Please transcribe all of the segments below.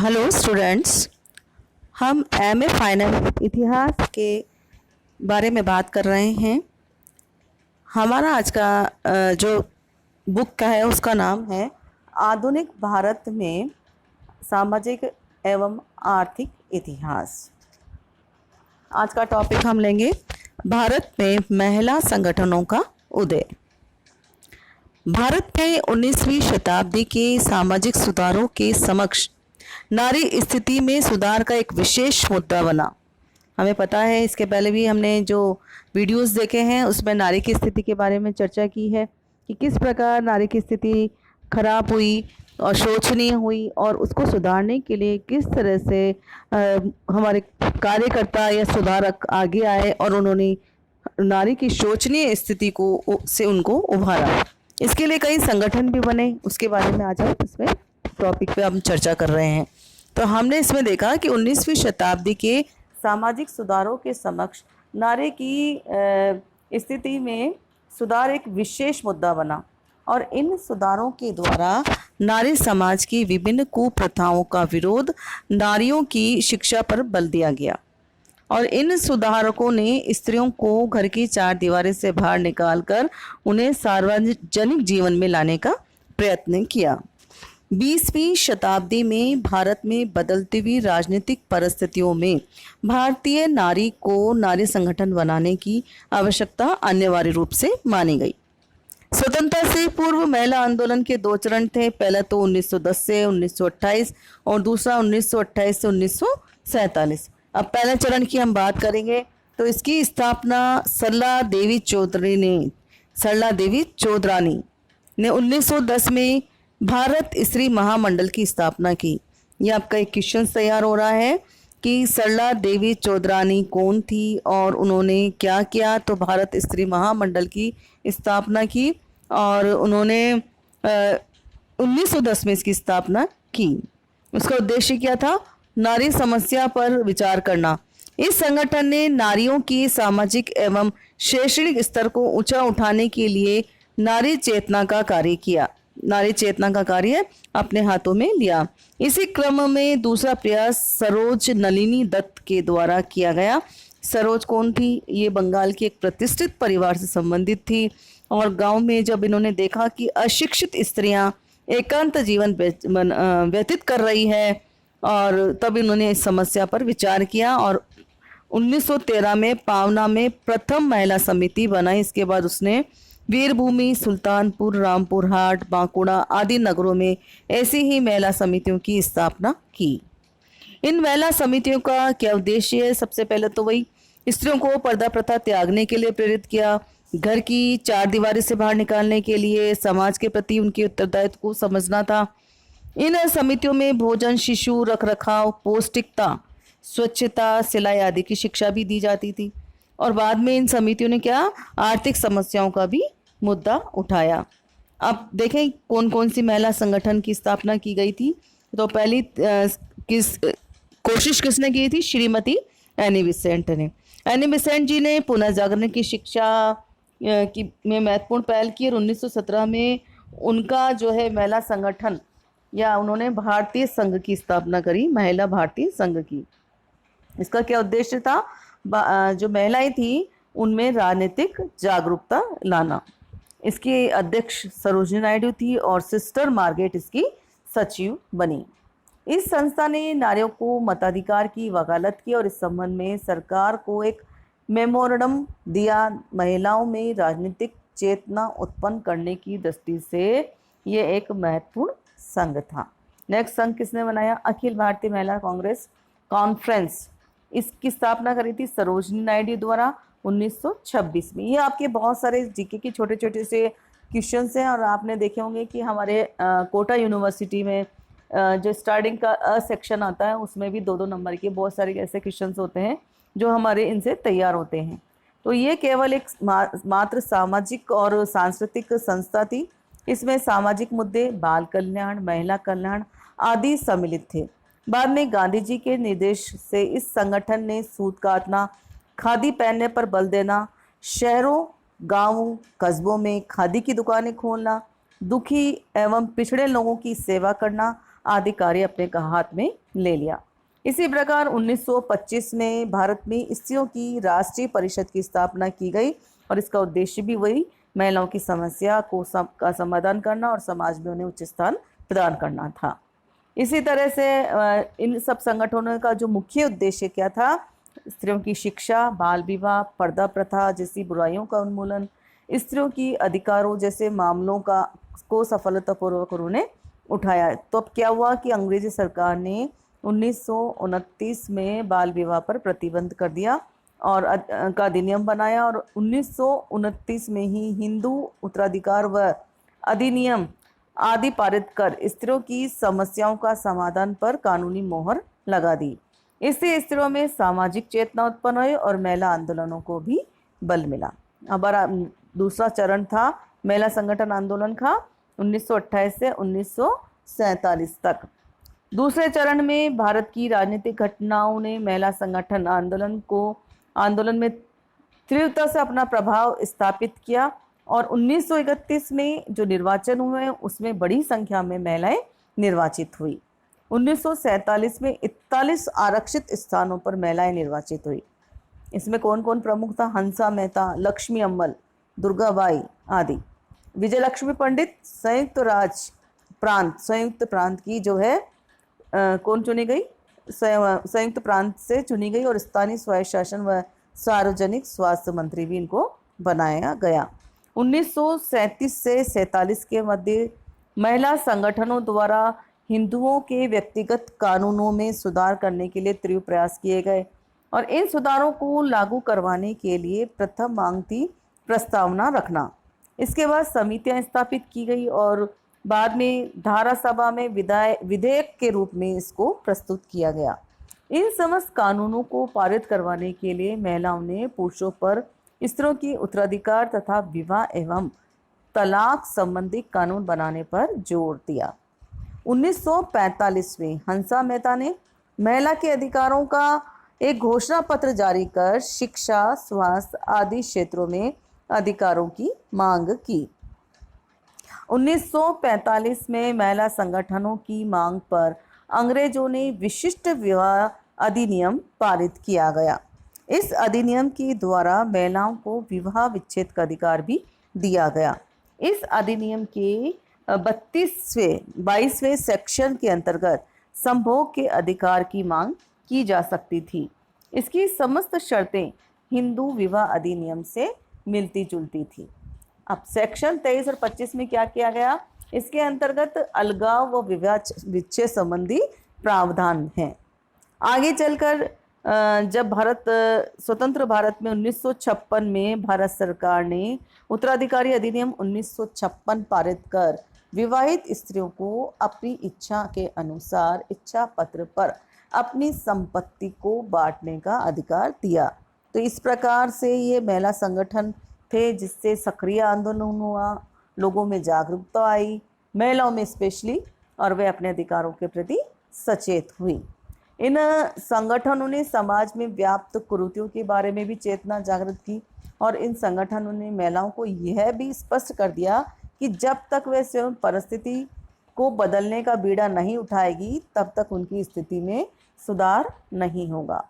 Hello students. हम MA final इतिहास के बारे में बात कर रहे हैं। हमारा आज का जो बुक का है उसका नाम है आधुनिक भारत में सामाजिक एवं आर्थिक इतिहास। आज का टॉपिक हम लेंगे भारत में महिला संगठनों का उदय। भारत में 19वीं शताब्दी के सामाजिक सुधारों के समक्ष नारी स्थिति में सुधार का एक विशेष मुद्दा बना। हमें पता है, इसके पहले भी हमने जो वीडियोस देखे हैं उसमें नारी की स्थिति के बारे में चर्चा की है कि किस प्रकार नारी की स्थिति खराब हुई और शोचनीय हुई और उसको सुधारने के लिए किस तरह से हमारे कार्यकर्ता या सुधारक आगे आए और उन्होंने नारी की शोचनीय स्थिति को से उनको उभारा। इसके लिए कई संगठन भी बने, उसके बारे में आज हम इसमें टॉपिक पे हम चर्चा कर रहे हैं। तो हमने इसमें देखा कि 19वीं शताब्दी के सामाजिक सुधारों के समक्ष नारी की स्थिति में सुधार एक विशेष मुद्दा बना और इन सुधारों के द्वारा नारी समाज की विभिन्न कुप्रथाओं का विरोध, नारियों की शिक्षा पर बल दिया गया और इन सुधारकों ने स्त्रियों को घर की चार दीवारों से बाहर निकालकर उन्हें सार्वजनिक जीवन में लाने का प्रयत्न किया। 20वीं शताब्दी में भारत में बदलती हुई राजनीतिक परिस्थितियों में भारतीय नारी को नारी संगठन बनाने की आवश्यकता अनिवार्य रूप से मानी गई। स्वतंत्रता से पूर्व महिला आंदोलन के दो चरण थे। पहला तो 1910 से 1928 और दूसरा 1928 से 1947। अब पहले चरण की हम बात करेंगे तो इसकी स्थापना सरला देवी चौधरानी ने 1910 में भारत स्त्री महामंडल की स्थापना की। यह आपका एक क्वेश्चन तैयार हो रहा है कि सरला देवी चौधरानी कौन थी और उन्होंने क्या किया। तो भारत स्त्री महामंडल की स्थापना की और उन्होंने 1910 में इसकी स्थापना की। उसका उद्देश्य क्या था? नारी समस्या पर विचार करना। इस संगठन ने नारियों की सामाजिक एवं शैक्षणिक स्तर को ऊंचा उठाने के लिए नारी चेतना का कार्य अपने हाथों में लिया। इसी क्रम में दूसरा प्रयास सरोज नलिनी दत्त के द्वारा किया गया। सरोज कौन थी? ये बंगाल की एक प्रतिष्ठित परिवार से संबंधित थी और गांव में जब इन्होंने देखा कि अशिक्षित स्त्रियां एकांत जीवन व्यतीत कर रही है और तब इन्होंने इस समस्या पर विचार किया और 1913 में पावना में प्रथम महिला समिति बनाई। इसके बाद उसने वीरभूमि, सुल्तानपुर, रामपुर हाट, बांकुड़ा आदि नगरों में ऐसी ही महिला समितियों की स्थापना की। इन महिला समितियों का क्या उद्देश्य है? सबसे पहले तो वही स्त्रियों को पर्दा प्रथा त्यागने के लिए प्रेरित किया, घर की चार दीवारी से बाहर निकालने के लिए, समाज के प्रति उनके उत्तरदायित्व को समझना था। इन समितियों में भोजन, शिशु रखरखाव, पौष्टिकता, स्वच्छता, सिलाई आदि की शिक्षा भी दी जाती थी। और बाद में इन समितियों ने क्या आर्थिक समस्याओं का भी मुद्दा उठाया। अब देखें कौन कौन सी महिला संगठन की स्थापना की गई थी। तो पहली कोशिश किसने की थी? श्रीमती एनी बेसेंट ने। एनी बेसेंट जी ने पुनर्जागरण की शिक्षा में महत्वपूर्ण पहल की और 1917 में उनका जो है महिला संगठन या उन्होंने भारतीय संघ की स्थापना करी, महिला भारतीय संघ की। इसका क्या उद्देश्य था? जो महिलाएं थी उनमें राजनीतिक जागरूकता लाना। इसकी अध्यक्ष सरोजिनी नायडू थी और सिस्टर मार्गरेट इसकी सचिव बनी। इस संस्था ने नारियों को मताधिकार की वकालत की और इस संबंध में सरकार को एक मेमोरेंडम दिया। महिलाओं में राजनीतिक चेतना उत्पन्न करने की दृष्टि से ये एक महत्वपूर्ण संघ था। नेक्स्ट संघ किसने बनाया? अखिल भारतीय महिला कांग्रेस कॉन्फ्रेंस। इसकी स्थापना करी थी सरोजिनी नायडू द्वारा 1926 में। ये आपके बहुत सारे जीके के छोटे छोटे से क्वेश्चंस हैं और आपने देखे होंगे कि हमारे कोटा यूनिवर्सिटी में जो स्टार्टिंग का सेक्शन आता है उसमें भी 2-2 नंबर के बहुत सारे ऐसे क्वेश्चंस होते हैं जो हमारे इनसे तैयार होते हैं। तो ये केवल एक मात्र सामाजिक और सांस्कृतिक संस्था थी। इसमें सामाजिक मुद्दे, बाल कल्याण, महिला कल्याण आदि सम्मिलित थे। बाद में गांधी जी के निर्देश से इस संगठन ने सूत काटना, खादी पहनने पर बल देना, शहरों, गांवों, कस्बों में खादी की दुकानें खोलना, दुखी एवं पिछड़े लोगों की सेवा करना आदि कार्य अपने हाथ में ले लिया। इसी प्रकार 1925 में भारत में स्त्रियों की राष्ट्रीय परिषद की स्थापना की गई और इसका उद्देश्य भी वही महिलाओं की समस्या का समाधान करना और समाज में उन्हें उच्च स्थान प्रदान करना था। इसी तरह से इन सब संगठनों का जो मुख्य उद्देश्य क्या था, स्त्रियों की शिक्षा, बाल विवाह, पर्दा प्रथा जैसी बुराइयों का उन्मूलन, स्त्रियों की अधिकारों जैसे मामलों को सफलतापूर्वक उन्होंने उठाया। तो अब क्या हुआ कि अंग्रेजी सरकार ने 1929 में बाल विवाह पर प्रतिबंध कर दिया और का अधिनियम बनाया और 1929 में ही हिंदू उत्तराधिकार व अधिनियम आदि पारित कर स्त्रियों की समस्याओं का समाधान पर कानूनी मोहर लगा दी। इससे स्त्रियों में सामाजिक चेतना उत्पन्न हुई और महिला आंदोलनों को भी बल मिला। हमारा दूसरा चरण था महिला संगठन आंदोलन का 1928 से 1947 तक। दूसरे चरण में भारत की राजनीतिक घटनाओं ने महिला संगठन आंदोलन में तीव्रता से अपना प्रभाव स्थापित किया और 1931 में जो निर्वाचन हुए उसमें बड़ी संख्या में महिलाएं निर्वाचित हुई। 1947 में 41 आरक्षित स्थानों पर महिलाएं निर्वाचित हुई। इसमें कौन कौन प्रमुख था? हंसा मेहता, लक्ष्मी अम्मल, दुर्गाबाई आदि। विजयलक्ष्मी पंडित संयुक्त प्रांत की जो है कौन चुनी गई? संयुक्त प्रांत से चुनी गई और स्थानीय स्वायत्त शासन व सार्वजनिक स्वास्थ्य मंत्री भी इनको बनाया गया। 1937 से 47 के मध्य महिला संगठनों द्वारा हिंदुओं के व्यक्तिगत कानूनों में सुधार करने के लिए तीव्र प्रयास किए गए और इन सुधारों को लागू करवाने के लिए प्रथम मांग थी प्रस्तावना रखना। इसके बाद समितियां स्थापित की गई और बाद में धारा सभा में विधेयक के रूप में इसको प्रस्तुत किया गया। इन समस्त कानूनों को पारित करवाने के लिए महिलाओं ने पुरुषों पर स्त्रियों की उत्तराधिकार तथा विवाह एवं तलाक संबंधी कानून बनाने पर जोर दिया। 1945 में हंसा मेहता ने महिला के अधिकारों का एक घोषणा पत्र जारी कर शिक्षा, स्वास्थ्य आदि क्षेत्रों में अधिकारों की मांग की। 1945 में महिला संगठनों की मांग पर अंग्रेजों ने विशिष्ट विवाह अधिनियम पारित किया गया। इस अधिनियम के द्वारा महिलाओं को विवाह विच्छेद का अधिकार भी दिया गया। इस अधिनियम के 22वें सेक्शन के अंतर्गत संभोग के अधिकार की मांग की जा सकती थी। इसकी समस्त शर्तें हिंदू विवाह अधिनियम से मिलती जुलती थी। अब सेक्शन 23 और 25 में क्या किया गया? इसके अंतर्गत अलगाव व विवाह विच्छेद संबंधी प्रावधान हैं। आगे चलकर जब स्वतंत्र भारत में 1956 में भारत सरकार ने उत्तराधिकारी अधिनियम 1956 पारित कर विवाहित स्त्रियों को अपनी इच्छा के अनुसार इच्छा पत्र पर अपनी संपत्ति को बांटने का अधिकार दिया। तो इस प्रकार से ये महिला संगठन थे जिससे सक्रिय आंदोलन हुआ, लोगों में जागरूकता आई, महिलाओं में स्पेशली, और वे अपने अधिकारों के प्रति सचेत हुई। इन संगठनों ने समाज में व्याप्त कुरीतियों के बारे में भी चेतना जागृत की और इन संगठनों ने महिलाओं को यह भी स्पष्ट कर दिया कि जब तक वे स्वयं परिस्थिति को बदलने का बीड़ा नहीं उठाएगी तब तक उनकी स्थिति में सुधार नहीं होगा।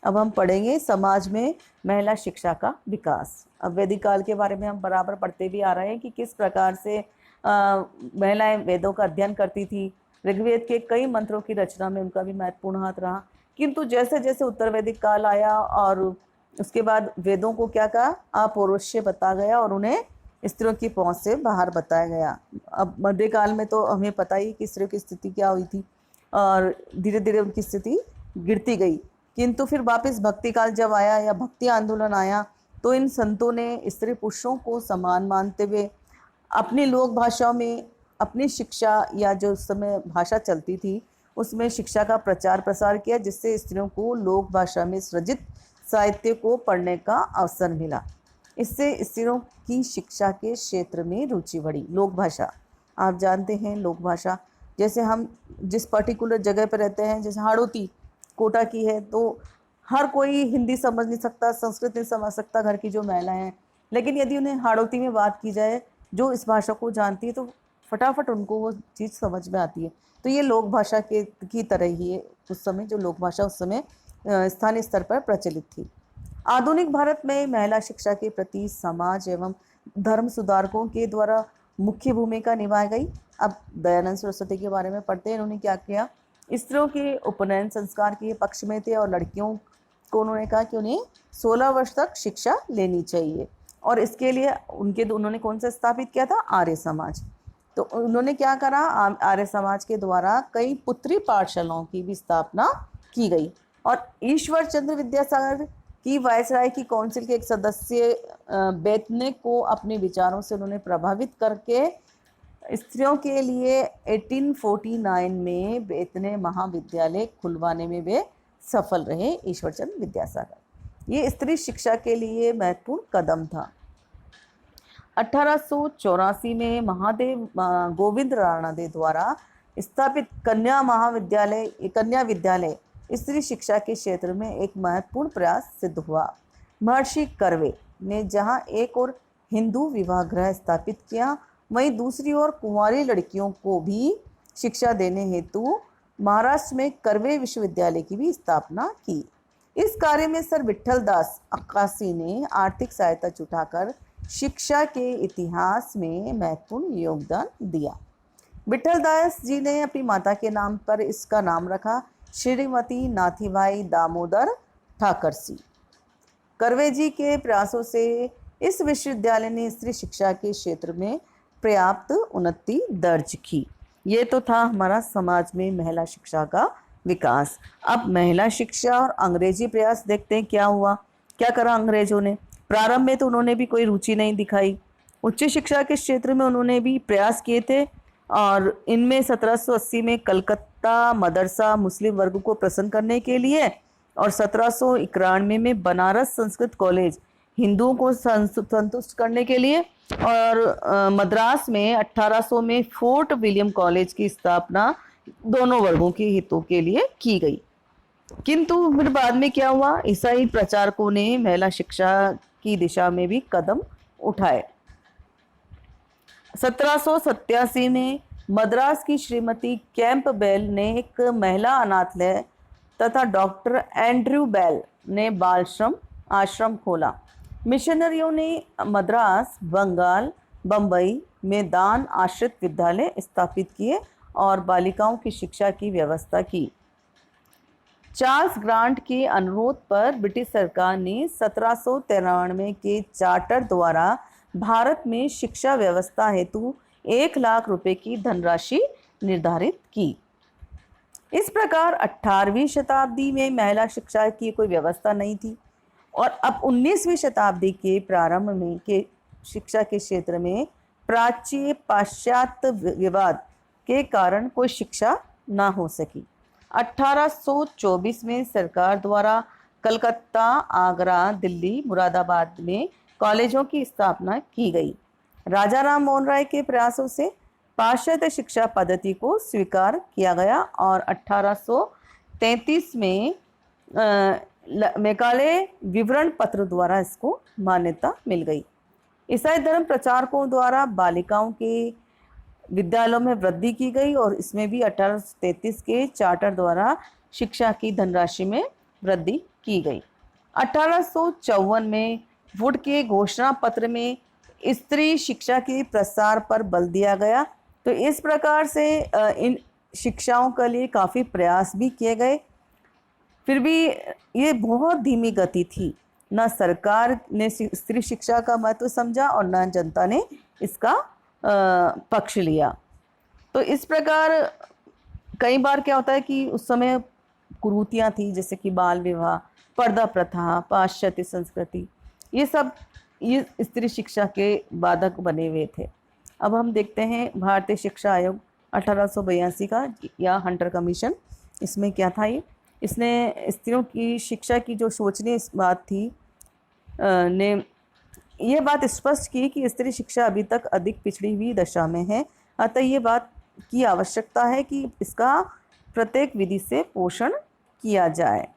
अब हम पढ़ेंगे समाज में महिला शिक्षा का विकास। अब वैदिक काल के बारे में हम बराबर पढ़ते भी आ रहे हैं कि किस प्रकार से महिलाएं वेदों का अध्ययन करती थी। ऋग्वेद के कई मंत्रों की रचना में उनका भी महत्वपूर्ण हाथ रहा, किंतु जैसे जैसे उत्तर वैदिक काल आया और उसके बाद वेदों को क्या कहा, अपौरुषेय बता गया और उन्हें स्त्रियों की पहुंच से बाहर बताया गया। अब मध्यकाल में तो हमें पता ही कि स्त्रियों की स्थिति क्या हुई थी और धीरे धीरे उनकी स्थिति गिरती गई, किंतु फिर वापस भक्ति काल जब आया या भक्ति आंदोलन आया तो इन संतों ने स्त्री पुरुषों को समान मानते हुए अपनी लोक भाषाओं में अपनी शिक्षा या जो उस समय भाषा चलती थी उसमें शिक्षा का प्रचार प्रसार किया, जिससे स्त्रियों को लोक भाषा में सृजित साहित्य को पढ़ने का अवसर मिला। इससे स्त्रियों की शिक्षा के क्षेत्र में रुचि बढ़ी। लोक भाषा आप जानते हैं, लोक भाषा जैसे हम जिस पर्टिकुलर जगह पर रहते हैं, जैसे हाड़ौती कोटा की है तो हर कोई हिंदी समझ नहीं सकता, संस्कृत नहीं समझ सकता घर की जो महिलाएं हैं, लेकिन यदि उन्हें हाड़ौती में बात की जाए जो इस भाषा को जानती है तो फटाफट उनको वो चीज़ समझ में आती है। तो ये लोक भाषा के की तरह ही है उस समय, जो लोक भाषा उस समय स्थानीय स्तर पर प्रचलित थी। आधुनिक भारत में महिला शिक्षा के प्रति समाज एवं धर्म सुधारकों के द्वारा मुख्य भूमिका निभाई गई। अब दयानंद सरस्वती के बारे में पढ़ते हैं। इन्होंने क्या किया, स्त्रियों के उपनयन संस्कार के पक्ष में थे और लड़कियों को उन्होंने कहा कि उन्हें 16 वर्ष तक शिक्षा लेनी चाहिए, और इसके लिए उन्होंने कौन सा स्थापित किया था, आर्य समाज। तो उन्होंने क्या करा, आर्य समाज के द्वारा कई पुत्री पाठशालाओं की भी स्थापना की गई, और ईश्वर चंद्र विद्यासागर की वायसराय की काउंसिल के एक सदस्य बेतने को अपने विचारों से उन्होंने प्रभावित करके स्त्रियों के लिए 1849 में बेतने महाविद्यालय खुलवाने में वे सफल रहे, ईश्वरचंद्र विद्यासागर। ये स्त्री शिक्षा के लिए महत्वपूर्ण कदम था। 1884 में महादेव गोविंद राणादे द्वारा स्थापित कन्या विद्यालय स्त्री शिक्षा के क्षेत्र में एक महत्वपूर्ण प्रयास सिद्ध हुआ। महर्षि कर्वे ने जहां एक और हिंदू विवाह गृह स्थापित किया, वहीं दूसरी ओर कुंवारी लड़कियों को भी शिक्षा देने हेतु महाराष्ट्र में कर्वे विश्वविद्यालय की भी स्थापना की। इस कार्य में सर विट्ठल दास अक्कासी ने आर्थिक सहायता जुटाकर शिक्षा के इतिहास में महत्वपूर्ण योगदान दिया। विट्ठल दास जी ने अपनी माता के नाम पर इसका नाम रखा, श्रीमती नाथीबाई दामोदर ठाकरसी। कर्वे जी के प्रयासों से इस विश्वविद्यालय ने स्त्री शिक्षा के क्षेत्र में पर्याप्त उन्नति दर्ज की। ये तो था हमारा समाज में महिला शिक्षा का विकास। अब महिला शिक्षा और अंग्रेजी प्रयास देखते हैं क्या हुआ। क्या करा अंग्रेजों ने, प्रारंभ में तो उन्होंने भी कोई रुचि नहीं दिखाई। उच्च शिक्षा के क्षेत्र में उन्होंने भी प्रयास किए थे, और इनमें 1780 में कलकत्ता मदरसा मुस्लिम वर्ग को प्रसन्न करने के लिए, और 1791 में बनारस संस्कृत कॉलेज हिंदुओं को संतुष्ट करने के लिए, और मद्रास में 1800 में फोर्ट विलियम कॉलेज की स्थापना दोनों वर्गों के हितों के लिए की गई। किंतु फिर बाद में क्या हुआ, ईसाई प्रचारकों ने महिला शिक्षा की दिशा में भी कदम उठाए। 1787 में मद्रास की श्रीमती कैंपबेल ने एक महिला अनाथालय तथा डॉक्टर एंड्रयू बेल ने बाल श्रम आश्रम खोला। मिशनरियों ने मद्रास, बंगाल, बंबई में दान आश्रित विद्यालय स्थापित किए और बालिकाओं की शिक्षा की व्यवस्था की। चार्ल्स ग्रांट के अनुरोध पर ब्रिटिश सरकार ने 1793 के चार्टर द्वारा भारत में शिक्षा व्यवस्था हेतु 1 लाख रुपए की धनराशि निर्धारित की। इस प्रकार 18वीं शताब्दी में महिला शिक्षा की कोई व्यवस्था नहीं थी, और अब 19वीं शताब्दी के प्रारंभ में के शिक्षा के क्षेत्र में प्राच्य पाश्चात्य विवाद के कारण कोई शिक्षा न हो सकी। 1824 में सरकार द्वारा कलकत्ता, आगरा, दिल्ली, मुरादाबाद में कॉलेजों की स्थापना की गई। राजा राम मोहन राय के प्रयासों से पाश्चात्य शिक्षा पद्धति को स्वीकार किया गया, और 1833 में मेकाले विवरण पत्र द्वारा इसको मान्यता मिल गई। ईसाई धर्म प्रचारकों द्वारा बालिकाओं के विद्यालयों में वृद्धि की गई, और इसमें भी 1833 के चार्टर द्वारा शिक्षा की धनराशि में वृद्धि की गई। 1854 में वुड के घोषणा पत्र में स्त्री शिक्षा के प्रसार पर बल दिया गया। तो इस प्रकार से इन शिक्षाओं के लिए काफ़ी प्रयास भी किए गए, फिर भी ये बहुत धीमी गति थी। न सरकार ने स्त्री शिक्षा का महत्व समझा और न जनता ने इसका पक्ष लिया। तो इस प्रकार कई बार क्या होता है कि उस समय कुरीतियाँ थी, जैसे कि बाल विवाह, पर्दा प्रथा, पाश्चात्य संस्कृति, ये स्त्री शिक्षा के बाधक बने हुए थे। अब हम देखते हैं भारतीय शिक्षा आयोग 1882 का, या हंटर कमीशन। इसमें क्या था, इसने स्त्रियों की शिक्षा की जो सोचने बात थी ने ये बात स्पष्ट की कि स्त्री शिक्षा अभी तक अधिक पिछड़ी हुई दशा में है, अतः ये बात की आवश्यकता है कि इसका प्रत्येक विधि से पोषण किया जाए।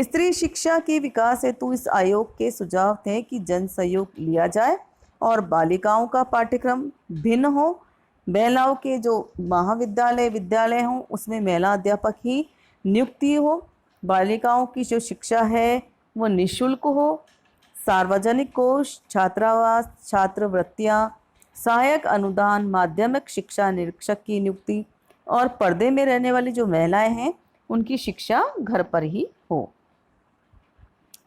स्त्री शिक्षा के विकास हेतु इस आयोग के सुझाव थे कि जन सहयोग लिया जाए और बालिकाओं का पाठ्यक्रम भिन्न हो, महिलाओं के जो विद्यालय हों उसमें महिला अध्यापक ही नियुक्ति हो। बालिकाओं की जो शिक्षा है वो निःशुल्क हो। सार्वजनिक कोष, छात्रावास, छात्रवृत्तियां, सहायक अनुदान, माध्यमिक शिक्षा निरीक्षक की नियुक्ति और पर्दे में रहने वाली जो महिलाएं हैं उनकी शिक्षा घर पर ही हो।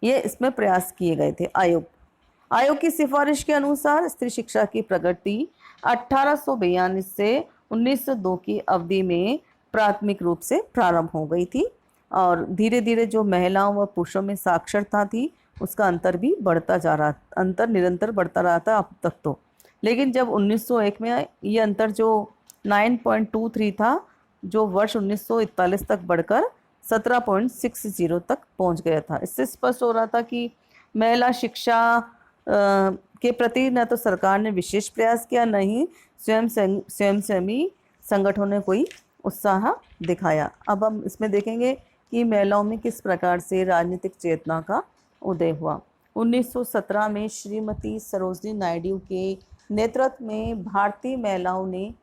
ये इसमें प्रयास किए गए थे। आयोग की सिफारिश के अनुसार स्त्री शिक्षा की प्रगति 1842 से 1902 की अवधि में प्राथमिक रूप से प्रारंभ हो गई थी और धीरे धीरे जो महिलाओं व पुरुषों में साक्षरता थी उसका अंतर भी निरंतर बढ़ता रहा था अब तक तो। लेकिन जब 1901 में ये अंतर जो 9.23 था, जो वर्ष 1941 तक बढ़कर 17.60 तक पहुंच गया था। इससे स्पष्ट हो रहा था कि महिला शिक्षा के प्रति न तो सरकार ने विशेष प्रयास किया, न ही स्वयंसेवी संगठनों ने कोई उत्साह दिखाया। अब हम इसमें देखेंगे कि महिलाओं में किस प्रकार से राजनीतिक चेतना का उदय हुआ। 1917 में श्रीमती सरोजिनी नायडू के नेतृत्व में भारतीय महिलाओं ने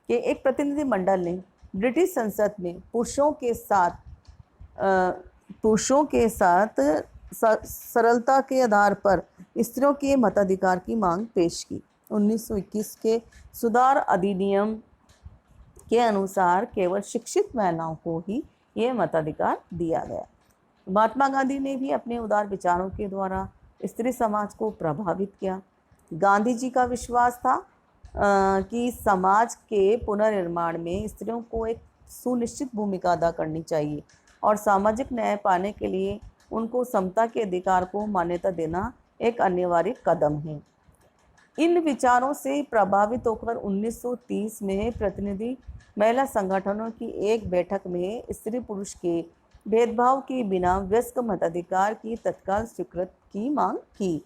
के एक प्रतिनिधि मंडल ने ब्रिटिश संसद में पुरुषों के साथ सरलता के आधार पर स्त्रियों के मताधिकार की मांग पेश की। 1921 के सुधार अधिनियम के अनुसार केवल शिक्षित महिलाओं को ही यह मताधिकार दिया गया। महात्मा गांधी ने भी अपने उदार विचारों के द्वारा स्त्री समाज को प्रभावित किया। गांधी जी का विश्वास था कि समाज के पुनर्निर्माण में स्त्रियों को एक सुनिश्चित भूमिका अदा करनी चाहिए और सामाजिक न्याय पाने के लिए उनको समता के अधिकार को मान्यता देना एक अनिवार्य कदम है। इन विचारों से प्रभावित होकर 1930 में प्रतिनिधि महिला संगठनों की एक बैठक में स्त्री पुरुष के भेदभाव के बिना वयस्क मताधिकार की तत्काल स्वीकृति की मांग की।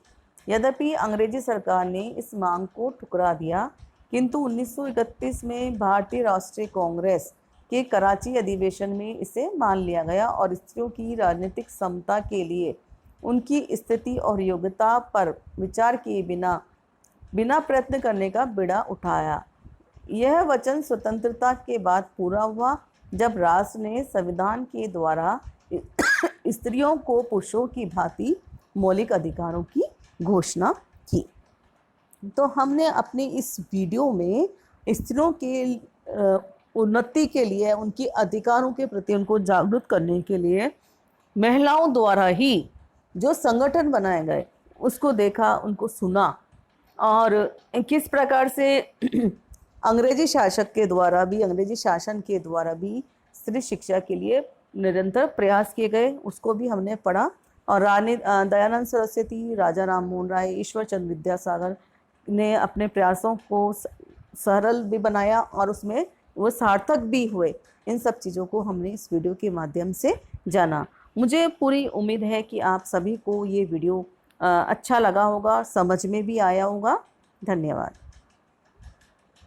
यद्यपि अंग्रेजी सरकार ने इस मांग को ठुकरा दिया, किंतु 1931 में भारतीय राष्ट्रीय कांग्रेस के कराची अधिवेशन में इसे मान लिया गया और स्त्रियों की राजनीतिक समता के लिए उनकी स्थिति और योग्यता पर विचार किए बिना प्रयत्न करने का बीड़ा उठाया। यह वचन स्वतंत्रता के बाद पूरा हुआ जब राष्ट्र ने संविधान के द्वारा स्त्रियों को पुरुषों की भांति मौलिक अधिकारों की घोषणा की। तो हमने अपने इस वीडियो में स्त्रियों के उन्नति के लिए, उनके अधिकारों के प्रति उनको जागरूक करने के लिए महिलाओं द्वारा ही जो संगठन बनाए गए उसको देखा, उनको सुना और किस प्रकार से अंग्रेजी शासन के द्वारा भी स्त्री शिक्षा के लिए निरंतर प्रयास किए गए, उसको भी हमने पढ़ा। और रानी दयानंद सरस्वती, राजा राम मोहन राय, ईश्वर चंद्र विद्यासागर ने अपने प्रयासों को सरल भी बनाया और उसमें वो सार्थक भी हुए। इन सब चीज़ों को हमने इस वीडियो के माध्यम से जाना। मुझे पूरी उम्मीद है कि आप सभी को ये वीडियो अच्छा लगा होगा, समझ में भी आया होगा। धन्यवाद।